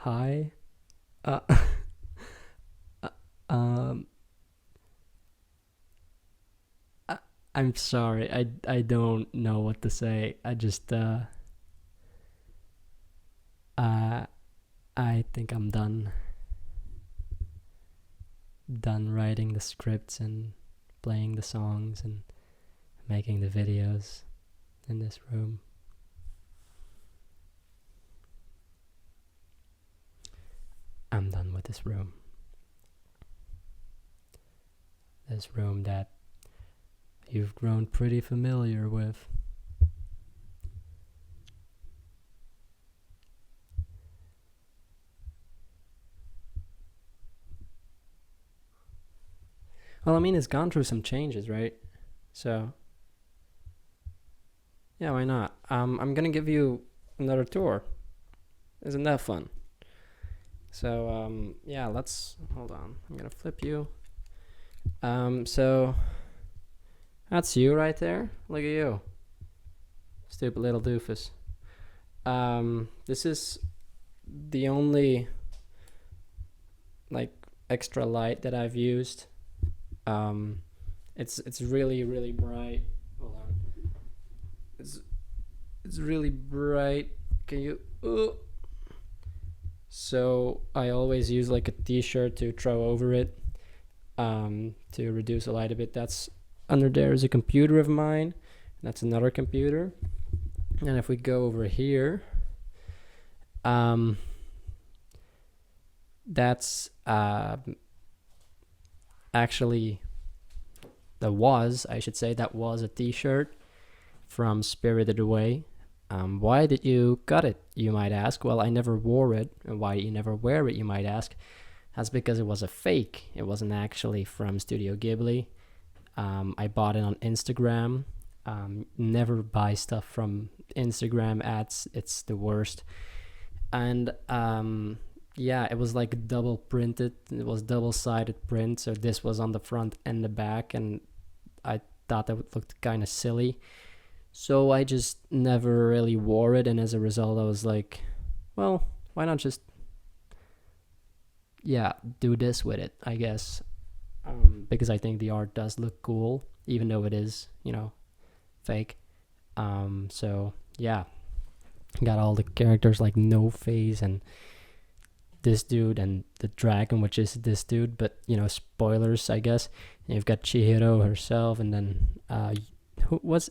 Hi. Uh, uh, um, I, I'm sorry. I don't know what to say. Uh, I think I'm done writing the scripts and playing the songs and making the videos in this room. I'm done with this room. This room that you've grown pretty familiar with. Well, I mean, it's gone through some changes, right? So, yeah, why not? I'm gonna give you another tour. Isn't that fun? So, yeah, let's hold on. I'm gonna flip you. So that's you right there. Look at you, stupid little doofus. This is the only like extra light that I've used. It's really bright. Hold on. It's really bright. Can you? So I always use like a t-shirt to throw over it, to reduce the light a bit. That's under there is a computer of mine. That's another computer. And if we go over here, that's actually that was a t-shirt from Spirited Away. Why did you cut it, you might ask? Well, I never wore it. And why you never wear it, you might ask? That's because it was a fake. It wasn't actually from Studio Ghibli. I bought it on Instagram. Never buy stuff from Instagram ads. It's the worst. And yeah, it was like double printed. It was double-sided print. So this was on the front and the back. And I thought that would look kind of silly. So I just never really wore it. And as a result, I was like, well, why not just, yeah, do this with it, I guess. Because I think the art does look cool, even though it is, fake. So yeah, got all the characters like No Face and this dude and the dragon, which is this dude, but spoilers, I guess. And you've got Chihiro herself, and then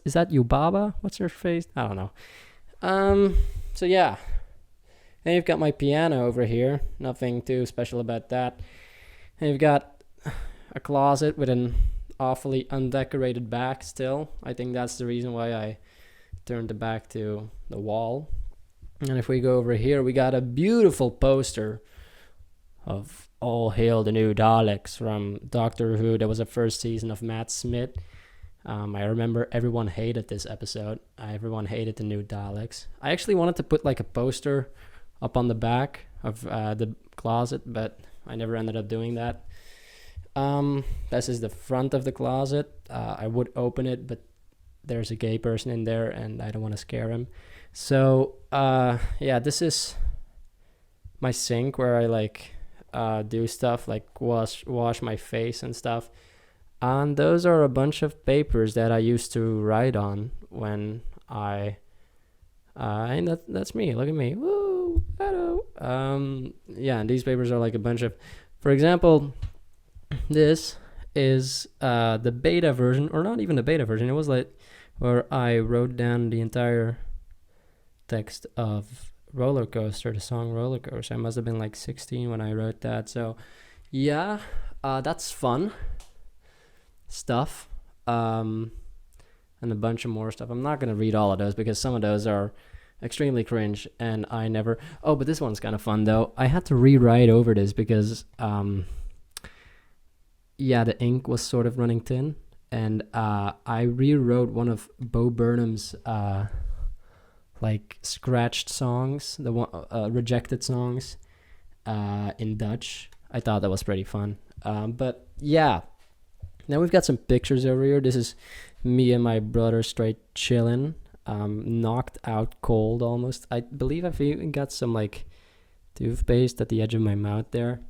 is that Yubaba? What's her face? I don't know. So yeah, and you've got my piano over here. Nothing too special about that. And you've got a closet with an awfully undecorated back still. I think that's the reason why I turned the back to the wall. And if we go over here, we got a beautiful poster of All Hail the New Daleks from Doctor Who. That was the first season of Matt Smith. I remember everyone hated this episode. Everyone hated the new Daleks. I actually wanted to put like a poster up on the back of the closet, but I never ended up doing that. This is the front of the closet. I would open it, but there's a gay person in there and I don't want to scare him. So yeah, this is my sink where I do stuff like wash my face and stuff. And those are a bunch of papers that I used to write on when and that's me. Look at me. Woo, hello. Yeah, and these papers are like a bunch of, for example, this is the beta version, or not even the beta version. It was like where I wrote down the entire text of Roller Coaster, the song Roller Coaster. I must have been like 16 when I wrote that. So yeah, that's fun stuff. And a bunch of more stuff. I'm not going to read all of those because some of those are extremely cringe and I never... Oh, but this one's kind of fun though. I had to rewrite over this because yeah, the ink was sort of running thin, and I rewrote one of Bo Burnham's like scratched songs, the one rejected songs in Dutch. I thought that was pretty fun. But yeah, now we've got some pictures over here. This is me and my brother straight chilling, knocked out cold almost. I believe I've even got some like toothpaste at the edge of my mouth there.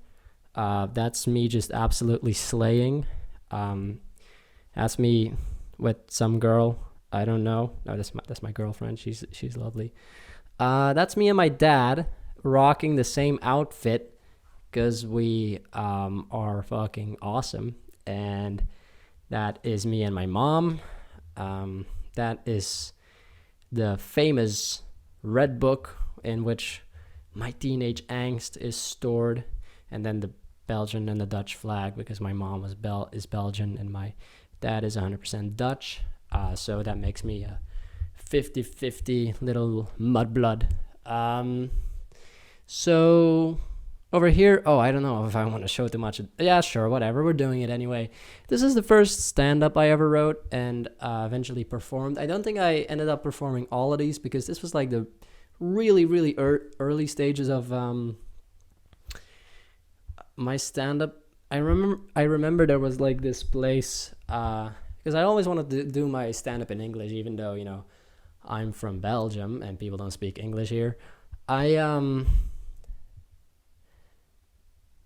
That's me just absolutely slaying. That's me with some girl. I don't know. No, that's my girlfriend. She's lovely. That's me and my dad rocking the same outfit because we are fucking awesome. And that is me and my mom. That is the famous red book in which my teenage angst is stored, and then the Belgian and the Dutch flag, because my mom is Belgian and my dad is 100% Dutch. So that makes me a 50-50 little mudblood. So over here, I don't know if I want to show too much. Yeah, sure, whatever. We're doing it anyway. This is the first stand-up I ever wrote and eventually performed. I don't think I ended up performing all of these because this was like the really, really early stages of my stand-up. I remember there was like this place because I always wanted to do my stand-up in English, even though, you know, I'm from Belgium and people don't speak English here.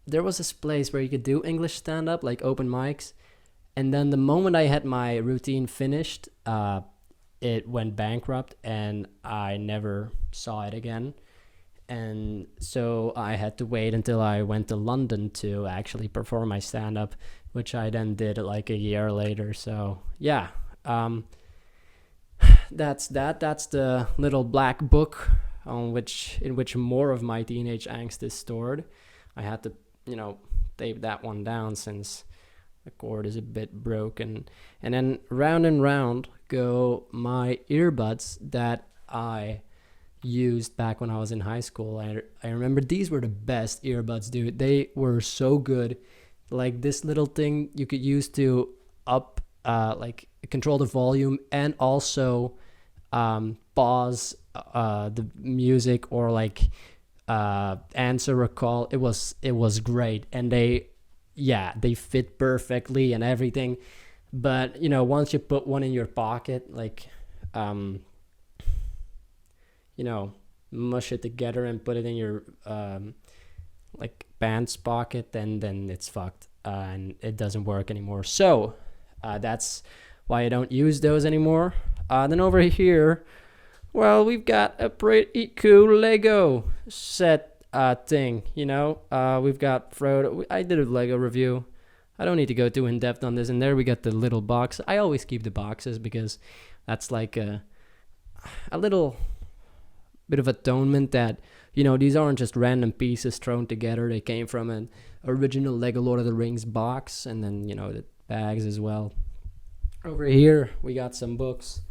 There was this place where you could do English stand-up, like open mics, and then the moment I had my routine finished, it went bankrupt and I never saw it again. And so I had to wait until I went to London to actually perform my stand-up, which I then did like a year later. So yeah, that's the little black book in which more of my teenage angst is stored. I had to, you know, tape that one down since the cord is a bit broken. And then round and round go my earbuds that I used back when I was in high school. I remember these were the best earbuds, dude. They were so good. Like this little thing you could use to like control the volume and also pause the music or like answer a call. It was great, and they fit perfectly and everything. But you know, once you put one in your pocket, like you know, mush it together and put it in your like pants pocket, then it's fucked and it doesn't work anymore. So that's why I don't use those anymore. Then over here, well, we've got a pretty cool Lego set thing, you know. We've got Frodo. I did a Lego review. I don't need to go too in depth on this. And there we got the little box. I always keep the boxes because that's like a little bit of atonement that, you know, these aren't just random pieces thrown together. They came from an original Lego Lord of the Rings box, and then, you know, the bags as well. Over here we got some books.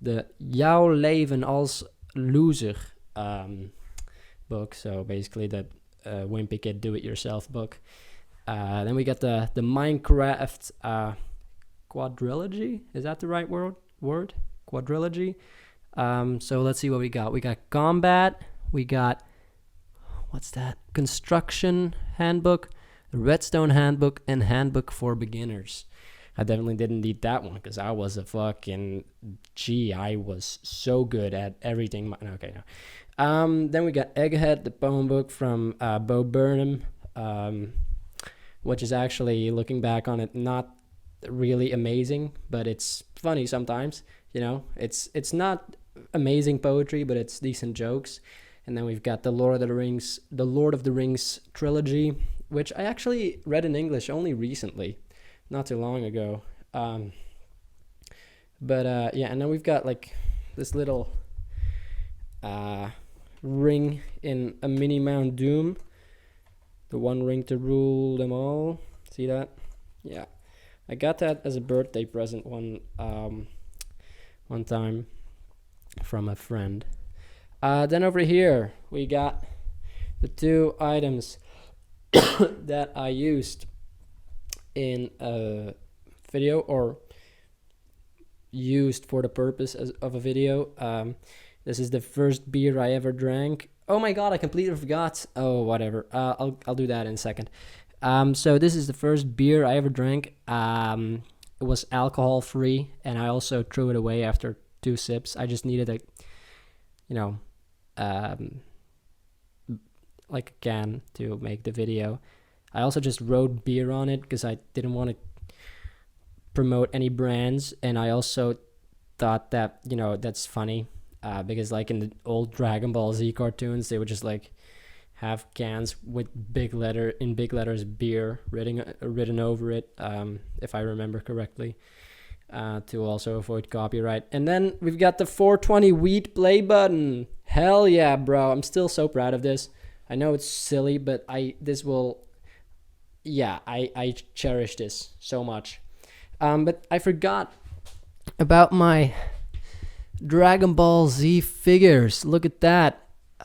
The Jouw Leven als Loser book, so basically the Wimpy Kid do-it-yourself book. Then we got the Minecraft quadrilogy. Is that the right word? Quadrilogy. So let's see what we got. We got Combat. We got, what's that? Construction Handbook, the Redstone Handbook, and Handbook for Beginners. I definitely didn't need that one because I was a fucking I was so good at everything. Okay, no. Then we got Egghead, the poem book from Bo Burnham, which is actually, looking back on it, not really amazing, but it's funny sometimes. You know, it's not amazing poetry, but it's decent jokes. And then we've got the Lord of the Rings trilogy, which I actually read in English only recently. Not too long ago. But and then we've got like this little ring in a mini Mount Doom. The one ring to rule them all. See that? Yeah. I got that as a birthday present one time from a friend. Then over here we got the two items that I used in a video, or used for the purpose of a video. This is the first beer I ever drank. Oh my god, I completely forgot. Oh, whatever. I'll do that in a second. So this is the first beer I ever drank. It was alcohol free, and I also threw it away after 2 sips. I just needed a, you know, like a can to make the video. I also just wrote beer on it because I didn't want to promote any brands, and I also thought that, you know, that's funny, because like in the old Dragon Ball Z cartoons, they would just like have cans with big letters beer written over it, if I remember correctly, to also avoid copyright. And then we've got the 420 wheat play button. Hell yeah, bro. I'm still so proud of this. I know it's silly, but I cherish this so much. But I forgot about my Dragon Ball Z figures. Look at that.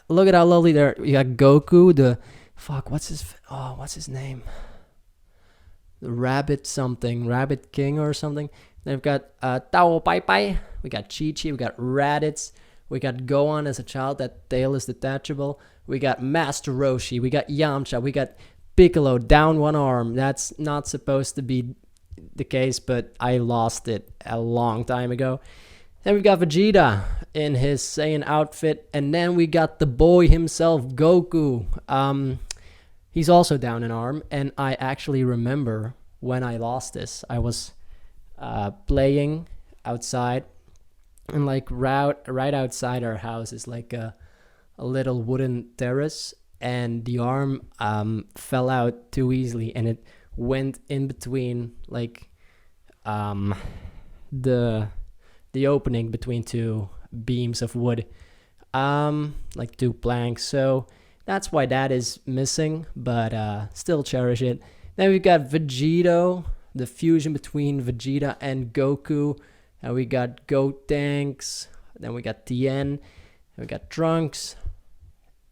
Look at how lovely they're. You got Goku, what's his name? The Rabbit King or something. Then we've got Tao Pai Pai. We got Chi-Chi. We got Raditz. We got Gohan as a child. That tail is detachable. We got Master Roshi. We got Yamcha. We got Piccolo down one arm. That's not supposed to be the case, but I lost it a long time ago. Then we got Vegeta in his Saiyan outfit, and then we got the boy himself, Goku. He's also down an arm, and I actually remember when I lost this. I was playing outside, and like right outside our house is like a little wooden terrace, and the arm fell out too easily, and it went in between like the opening between two beams of wood, like two planks. So that's why that is missing, but still cherish it. Then we've got Vegito, the fusion between Vegeta and Goku. And we got Gotenks. Then we got Tien. We got Trunks.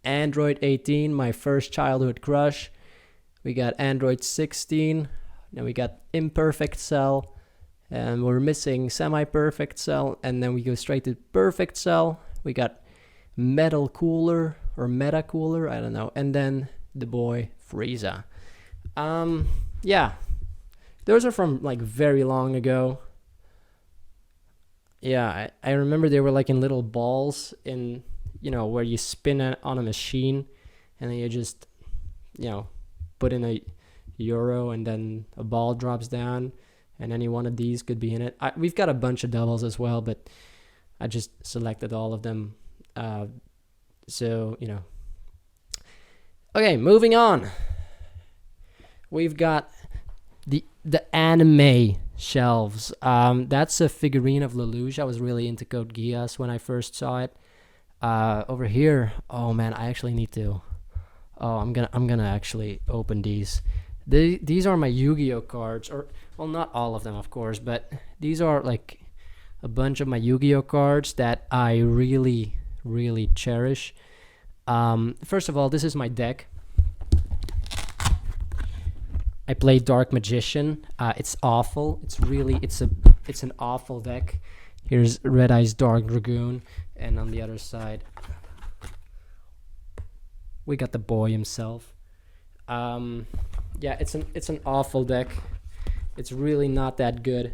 Android 18, my first childhood crush. We got Android 16. Then we got Imperfect Cell. And we're missing Semi-Perfect Cell. And then we go straight to Perfect Cell. We got Metal Cooler or Meta Cooler, I don't know. And then the boy Frieza. Yeah. Those are from like very long ago. Yeah, I remember they were like in little balls in, you know, where you spin it on a machine and then you just, you know, put in a euro and then a ball drops down and any one of these could be in it. We've got a bunch of doubles as well, but I just selected all of them. So, you know. Okay, moving on. We've got the anime shelves. That's a figurine of Lelouch. I was really into Code Geass when I first saw it. Over here, oh man, I actually need to. Oh, I'm gonna actually open these. These are my Yu-Gi-Oh cards, or well, not all of them, of course, but these are like a bunch of my Yu-Gi-Oh cards that I really, really cherish. First of all, this is my deck. I play Dark Magician. It's awful. It's an awful deck. Here's Red Eyes Dark Dragoon, and on the other side, we got the boy himself. Yeah, it's an awful deck. It's really not that good.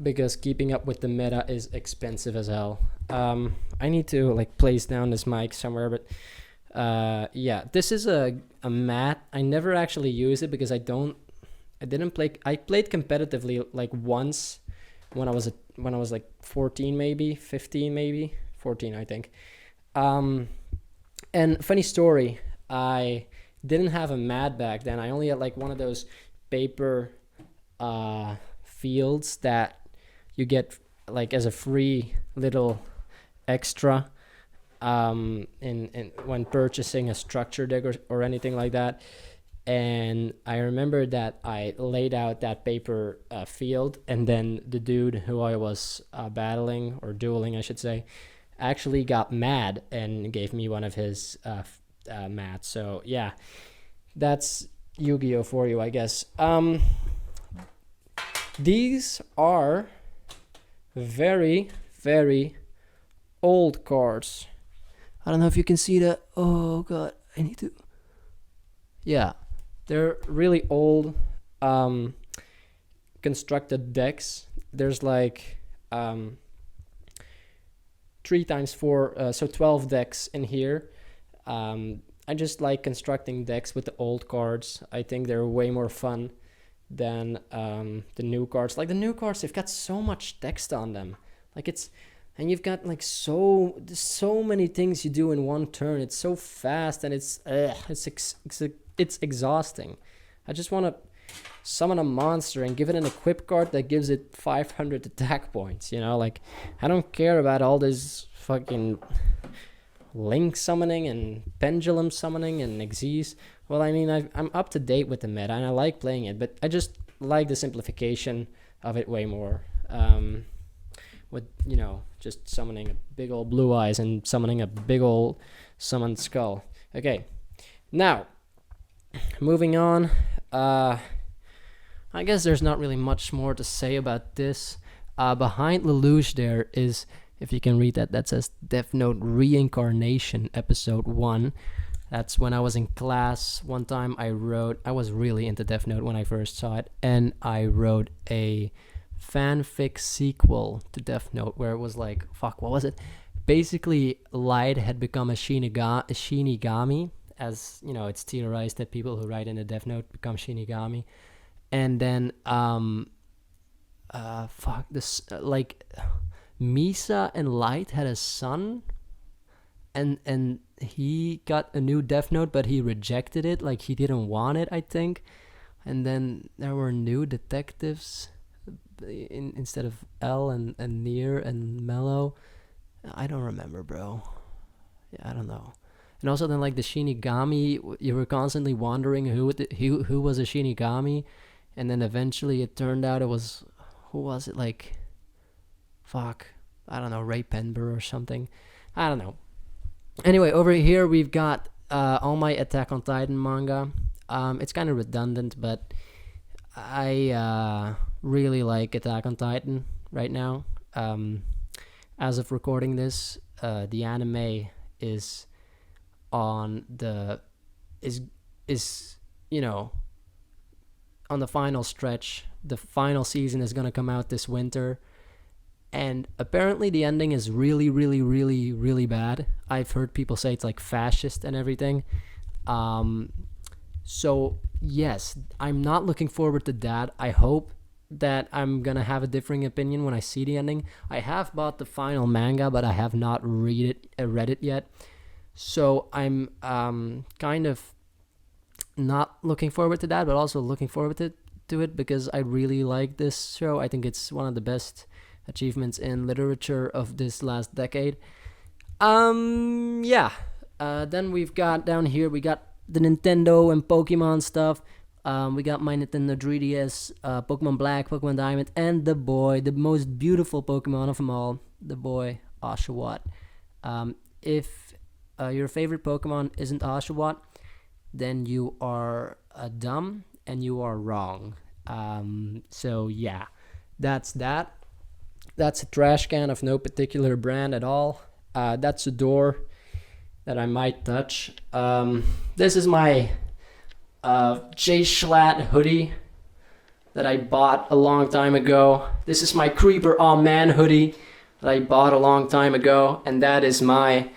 Because keeping up with the meta is expensive as hell. I need to like place down this mic somewhere, but yeah, this is a mat. I never actually use it because I didn't play. I played competitively like once when I was like 14, maybe 15, maybe 14, I think. And funny story, I didn't have a mat back then. I only had like one of those paper fields that you get like as a free little extra in when purchasing a structure deck or anything like that. And I remember that I laid out that paper field, and then the dude who I was battling or dueling, I should say, actually got mad and gave me one of his mats. So yeah, that's Yu-Gi-Oh for you, I guess. These are very, very old cards. I don't know if you can see that. Oh god, I need to. Yeah, they're really old constructed decks. There's like 3 times 4, so 12 decks in here. I just like constructing decks with the old cards. I think they're way more fun than the new cards. Like the new cards, they've got so much text on them. Like and you've got like so many things you do in one turn. It's so fast and it's exhausting. I just want to summon a monster and give it an equip card that gives it 500 attack points. Like I don't care about all this fucking link summoning and pendulum summoning and Xyz. Well, I mean, I'm up to date with the meta and I like playing it, but I just like the simplification of it way more. With, just summoning a big old blue eyes and summoning a big old summoned skull. Okay, now, moving on. I guess there's not really much more to say about this. Behind Lelouch there is, if you can read that says Death Note Reincarnation Episode 1. That's when I was in class. One time I was really into Death Note when I first saw it, and I wrote a fanfic sequel to Death Note where it was like, what was it? Basically, Light had become a Shinigami, as, it's theorized that people who write in a Death Note become Shinigami. And then, Misa and Light had a son, and he got a new Death Note, but he rejected it, like he didn't want it, I think. And then there were new detectives instead of L and Nier and Mello. I don't remember, bro. Yeah, I don't know. And also then like the Shinigami, you were constantly wondering who was a Shinigami, and then eventually it turned out it was, who was it, like, I don't know, Ray Penber or something. I don't know. Anyway, over here we've got all my Attack on Titan manga. It's kind of redundant, but I really like Attack on Titan right now. As of recording this, the anime is on the on the final stretch. The final season is gonna come out this winter, and apparently the ending is really, really, really, really bad. I've heard people say it's like fascist and everything. So yes, I'm not looking forward to that. I hope that I'm gonna have a differing opinion when I see the ending. I have bought the final manga, but I have not read it yet. So I'm kind of not looking forward to that, but also looking forward to it because I really like this show. I think it's one of the best achievements in literature of this last decade. Then we've got down here, we got the Nintendo and Pokemon stuff. We got my Nintendo 3DS, Pokemon Black, Pokemon Diamond, and the most beautiful Pokemon of them all, the boy Oshawott. If your favorite Pokemon isn't Oshawott, then you are dumb and you are wrong. So yeah, that's that. That's a trash can of no particular brand at all. That's a door that I might touch. This is my J Schlatt hoodie that I bought a long time ago. This is my Creeper Aw Man hoodie that I bought a long time ago. And that is my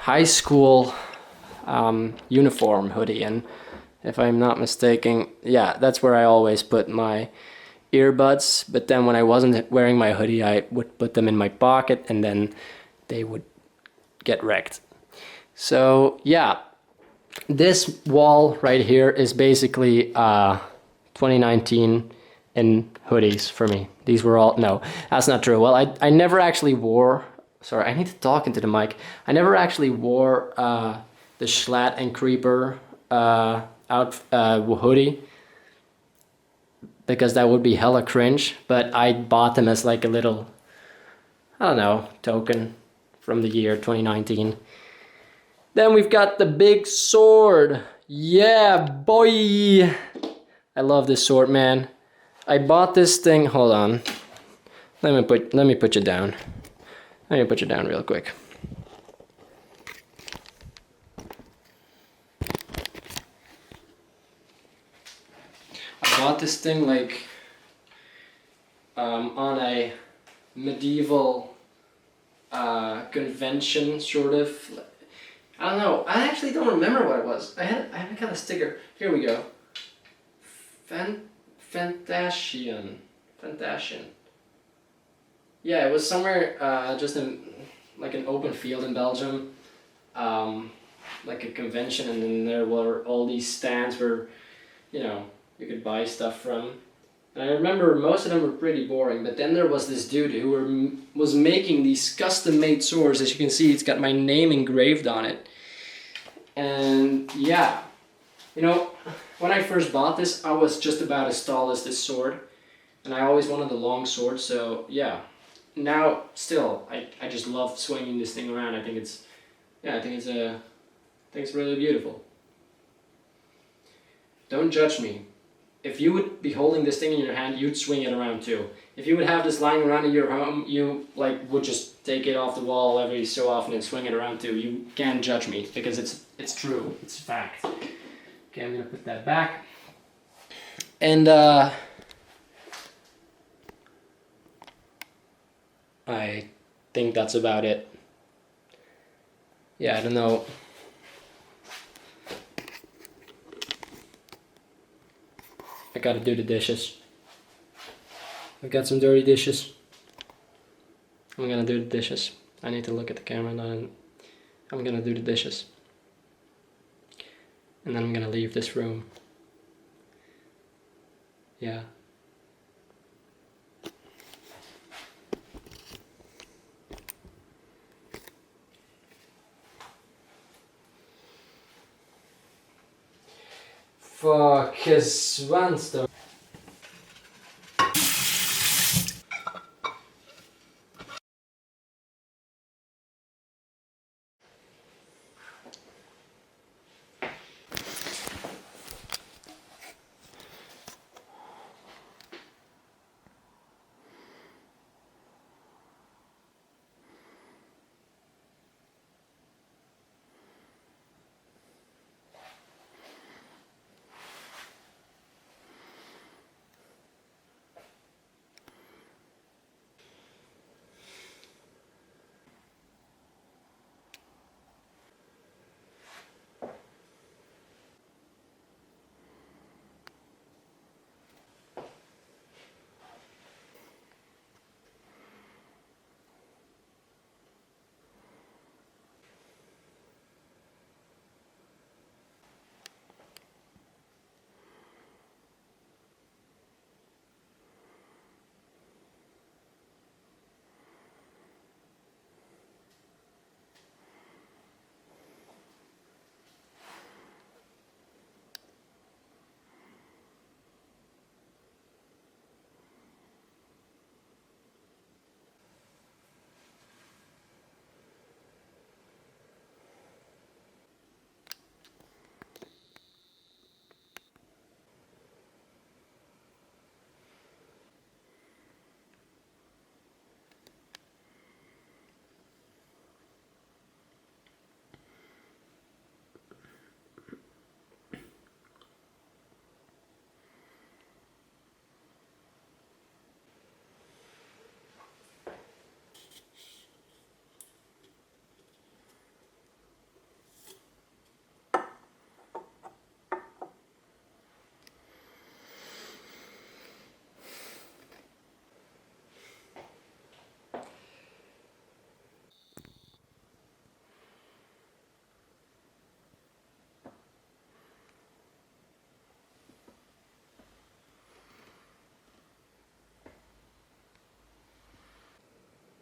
high school uniform hoodie. And if I'm not mistaken, yeah, that's where I always put my earbuds. But then when I wasn't wearing my hoodie, I would put them in my pocket and then they would get wrecked. So yeah, this wall right here is basically 2019 in hoodies for me. These were all, no, that's not true. Well, I never actually wore, sorry, I need to talk into the mic. I never actually wore the Schlatt and Creeper hoodie because that would be hella cringe, but I bought them as like a little, I don't know, token from the year 2019. Then we've got the big sword. Yeah, boy! I love this sword, man. I bought this thing, hold on. Let me put you down. Let me put you down real quick. I bought this thing like on a medieval convention sort of. I don't know. I actually don't remember what it was. I had a kind of sticker. Here we go. Fantasian. Yeah, it was somewhere just in like an open field in Belgium, like a convention, and then there were all these stands where, you know, you could buy stuff from. And I remember most of them were pretty boring, but then there was this dude who was making these custom-made swords. As you can see, it's got my name engraved on it. And yeah, you know, when I first bought this, I was just about as tall as this sword, and I always wanted a long sword, so yeah. Now, still, I just love swinging this thing around. I think it's really beautiful. Don't judge me. If you would be holding this thing in your hand, you'd swing it around too. If you would have this lying around in your home, you would just take it off the wall every so often and swing it around too. You can't judge me because it's true. It's fact. Okay, I'm gonna put that back. And I think that's about it. Yeah, I don't know. I gotta do the dishes. I've got some dirty dishes. I'm gonna do the dishes. I need to look at the camera and I'm gonna do the dishes. And then I'm gonna leave this room. Yeah. Fuck, svensk.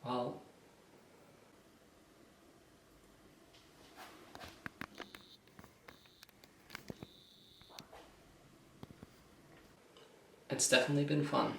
Well, it's definitely been fun.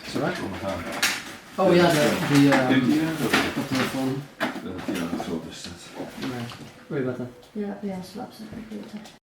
Sorry? Kom här. Oh yeah, the Inte igen då? telefon. Ja, så distans. Nej. Oj, vänta. Ja, vi har slappsat på skjutet.